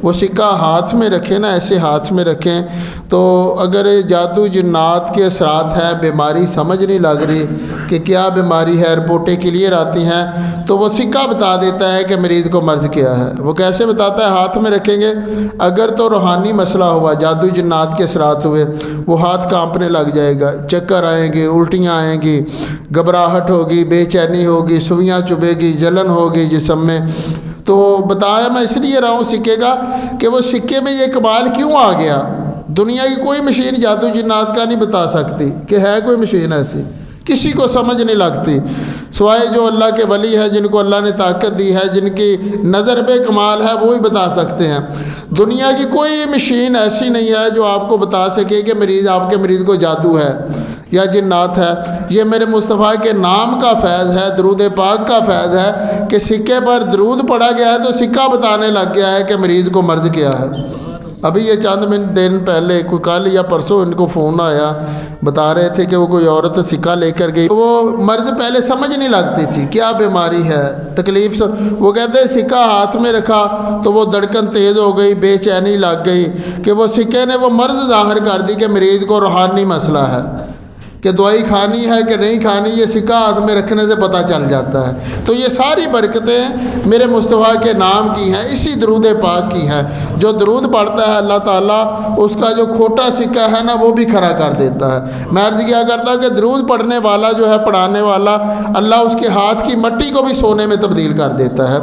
وہ سکہ ہاتھ میں رکھیں نا، ایسے ہاتھ میں رکھیں تو اگر جادو جنات کے اثرات ہیں، بیماری سمجھ نہیں لگ رہی کہ کیا بیماری ہے، رپورٹیں کلیئر آتی ہیں، تو وہ سکہ بتا دیتا ہے کہ مریض کو مرض کیا ہے۔ وہ کیسے بتاتا ہے؟ ہاتھ میں رکھیں گے، اگر تو روحانی مسئلہ ہوا، جادو جنات کے اثرات ہوئے، وہ ہاتھ کانپنے لگ جائے گا، چکر آئیں گے، الٹیاں آئیں گی، گھبراہٹ ہوگی، بے چینی ہوگی، سوئیاں چبھے گی، جلن ہوگی جسم میں۔ تو بتایا میں اس لیے رہا ہوں سکے کا کہ وہ سکے میں یہ کمال کیوں آ گیا۔ دنیا کی کوئی مشین جادو جنات کا نہیں بتا سکتی کہ ہے کوئی مشین ایسی، کسی کو سمجھ نہیں لگتی، سوائے جو اللہ کے ولی ہیں، جن کو اللہ نے طاقت دی ہے، جن کی نظر بے کمال ہے، وہی بتا سکتے ہیں۔ دنیا کی کوئی مشین ایسی نہیں ہے جو آپ کو بتا سکے کہ آپ کے مریض کو جادو ہے یا جنات ہے۔ یہ میرے مصطفیٰ کے نام کا فیض ہے، درود پاک کا فیض ہے کہ سکے پر درود پڑا گیا ہے تو سکہ بتانے لگ گیا ہے کہ مریض کو مرض کیا ہے۔ ابھی یہ چند دن پہلے، کوئی کل یا پرسوں، ان کو فون آیا، بتا رہے تھے کہ وہ کوئی عورت سکہ لے کر گئی، وہ مرض پہلے سمجھ نہیں لگتی تھی کیا بیماری ہے، تکلیف وہ کہتے ہیں سکہ ہاتھ میں رکھا تو وہ دھڑکن تیز ہو گئی، بے چینی لگ گئی کہ وہ سکے نے وہ مرض ظاہر کر دی کہ مریض کو روحانی مسئلہ ہے، کہ دوائی کھانی ہے کہ نہیں کھانی، یہ سکہ ہاتھ میں رکھنے سے پتہ چل جاتا ہے۔ تو یہ ساری برکتیں میرے مصطفیٰ کے نام کی ہیں، اسی درود پاک کی ہیں۔ جو درود پڑھتا ہے اللہ تعالیٰ اس کا جو کھوٹا سکہ ہے نا وہ بھی کھڑا کر دیتا ہے۔ میں عرض کیا کرتا کہ درود پڑھنے والا جو ہے، پڑھانے والا، اللہ اس کے ہاتھ کی مٹی کو بھی سونے میں تبدیل کر دیتا ہے۔